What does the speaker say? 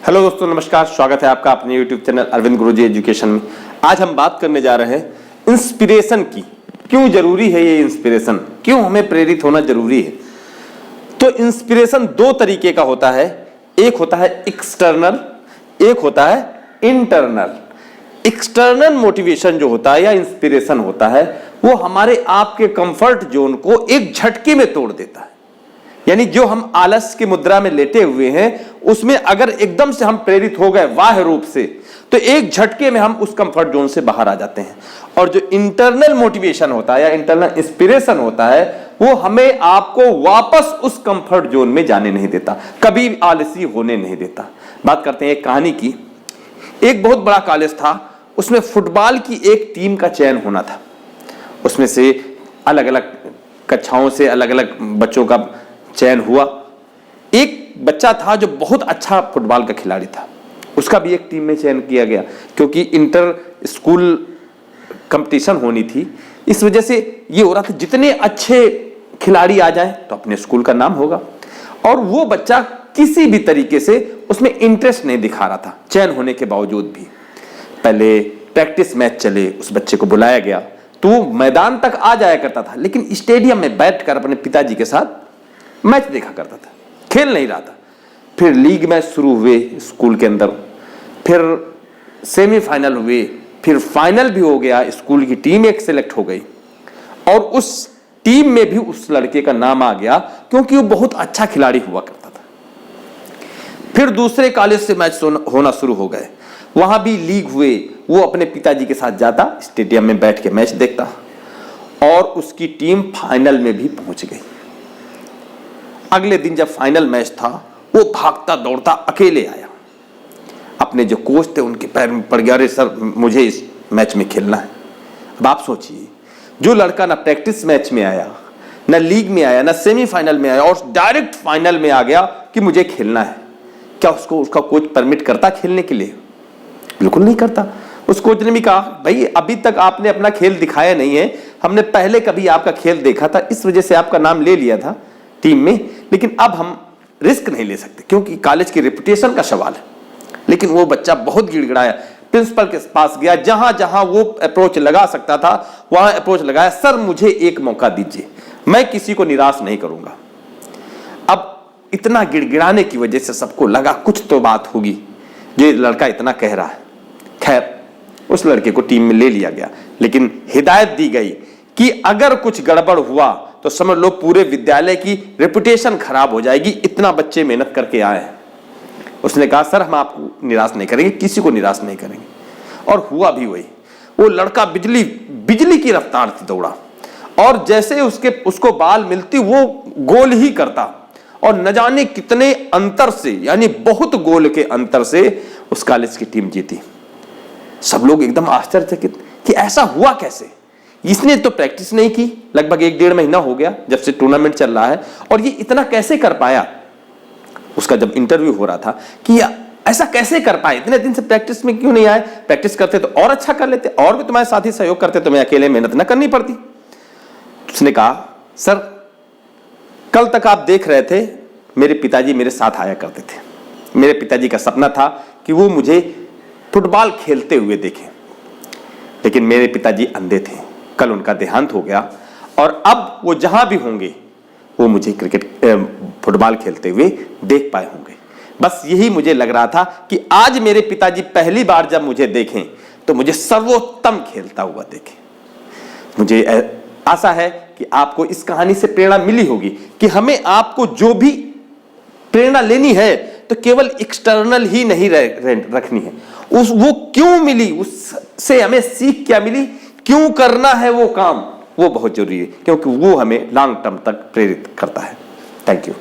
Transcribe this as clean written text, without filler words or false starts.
Hello दोस्तों, नमस्कार। स्वागत है आपका अपने YouTube चैनल अरविंद गुरुजी एजुकेशन में। आज हम बात करने जा रहे हैं इंस्पिरेशन की। क्यों जरूरी है ये इंस्पिरेशन, क्यों हमें प्रेरित होना जरूरी है। तो इंस्पिरेशन दो तरीके का होता है, एक होता है एक्सटर्नल, एक होता है इंटरनल। एक्सटर्नल मोटिवेशन जो होता है या इंस्पिरेशन होता है वो हमारे आपके कंफर्ट जोन को एक झटके में तोड़ देता है। यानी जो हम आलस की मुद्रा में लेटे हुए हैं उसमें अगर एकदम से हम प्रेरित हो गए बाह्य रूप से, तो एक झटके में हम उस कंफर्ट जोन से बाहर आ जाते हैं। और जो इंटरनल मोटिवेशन होता है या इंटरनल इंस्पिरेशन होता है वो हमें आपको वापस उस कंफर्ट जोन में जाने नहीं देता, कभी आलसी होने नहीं देता। बात करते हैं एक कहानी की। एक बहुत बड़ा कॉलेज था, उसमें फुटबॉल की एक टीम का चयन होना था। उसमें से अलग अलग कक्षाओं से अलग अलग बच्चों का चयन हुआ। एक बच्चा था जो बहुत अच्छा फुटबॉल का खिलाड़ी था, उसका भी एक टीम में चयन किया गया क्योंकि इंटर स्कूल कंपटीशन होनी थी। इस वजह से ये हो रहा था जितने अच्छे खिलाड़ी आ जाएं तो अपने स्कूल का नाम होगा। और वो बच्चा किसी भी तरीके से उसमें इंटरेस्ट नहीं दिखा रहा था, चयन होने के बावजूद भी। पहले प्रैक्टिस मैच चले, उस बच्चे को बुलाया गया तो वो मैदान तक आ जाया करता था, लेकिन स्टेडियम में बैठकर अपने पिताजी के साथ मैच देखा करता था, खेल नहीं रहा था। फिर लीग मैच शुरू हुए स्कूल के अंदर, फिर सेमीफाइनल हुए, फिर फाइनल भी हो गया। स्कूल की टीम एक सिलेक्ट हो गई और उस टीम में भी उस लड़के का नाम आ गया क्योंकि वो बहुत अच्छा खिलाड़ी हुआ करता था। फिर दूसरे कॉलेज से मैच होना शुरू हो गए, वहां भी लीग हुए। वो अपने पिताजी के साथ जाता, स्टेडियम में बैठ के मैच देखता और उसकी टीम फाइनल में भी पहुंच गई। अगले दिन जब फाइनल मैच था वो भागता दौड़ता अकेले आया। अपने जो कोच थे उनके पैर में पड़ गया, अरे सर मुझे इस मैच में खेलना है। अब आप सोचिए, जो लड़का ना प्रैक्टिस मैच में आया, ना लीग में आया, ना सेमीफाइनल में आया और डायरेक्ट फाइनल में आ गया कि मुझे खेलना है, क्या उसको उसका कोच परमिट करता खेलने के लिए? बिल्कुल नहीं करता। उस कोच ने भी कहा, भाई अभी तक आपने अपना खेल दिखाया नहीं है, हमने पहले कभी आपका खेल देखा था, इस वजह से आपका नाम ले लिया था टीम में, लेकिन अब हम रिस्क नहीं ले सकते क्योंकि कॉलेज की रेपुटेशन का सवाल है। लेकिन वो बच्चा बहुत गिड़गिड़ाया, प्रिंसिपल के पास गया, जहां जहां वो अप्रोच लगा सकता था वहां अप्रोच लगाया। सर मुझे एक मौका दीजिए, मैं किसी को निराश नहीं करूंगा। अब इतना गिड़गिड़ाने की वजह से सबको लगा कुछ तो बात होगी, ये लड़का इतना कह रहा है। खैर उस लड़के को टीम में ले लिया गया, लेकिन हिदायत दी गई कि अगर कुछ गड़बड़ हुआ तो समझ लो पूरे विद्यालय की रेपुटेशन खराब हो जाएगी, इतना बच्चे मेहनत करके आए हैं। उसने कहा सर हम आपको निराश नहीं करेंगे, किसी को निराश नहीं करेंगे। और हुआ भी वही। वो लड़का बिजली की रफ्तार से दौड़ा और जैसे उसको बाल मिलती वो गोल ही करता और न जाने कितने अंतर से, यानी बहुत गोल के अंतर से उस कॉलेज की टीम जीती। सब लोग एकदम आश्चर्यचकित कि ऐसा हुआ कैसे। इसने तो प्रैक्टिस नहीं की, लगभग 1-1.5 महीना हो गया जब से टूर्नामेंट चल रहा है, और ये इतना कैसे कर पाया। उसका जब इंटरव्यू हो रहा था कि ऐसा कैसे कर पाए, इतने दिन से प्रैक्टिस में क्यों नहीं आए, प्रैक्टिस करते तो और अच्छा कर लेते, और भी तुम्हारे साथी सहयोग करते तो मैं अकेले मेहनत ना करनी पड़ती। उसने कहा सर कल तक आप देख रहे थे मेरे पिताजी मेरे साथ आया करते थे। मेरे पिताजी का सपना था कि वो मुझे फुटबॉल खेलते हुए देखें, लेकिन मेरे पिताजी अंधे थे। कल उनका देहांत हो गया और अब वो जहां भी होंगे वो मुझे फुटबॉल खेलते हुए देख पाए होंगे। बस यही मुझे लग रहा था कि आज मेरे पिताजी पहली बार जब मुझे देखें तो मुझे सर्वोत्तम खेलता हुआ देखें। मुझे आशा है कि आपको इस कहानी से प्रेरणा मिली होगी कि हमें आपको जो भी प्रेरणा लेनी है तो केवल एक्सटर्नल ही नहीं रखनी है। वो क्यों मिली, उससे हमें सीख क्या मिली, क्यों करना है वो काम, वो बहुत जरूरी है क्योंकि वो हमें लॉन्ग टर्म तक प्रेरित करता है। Thank you.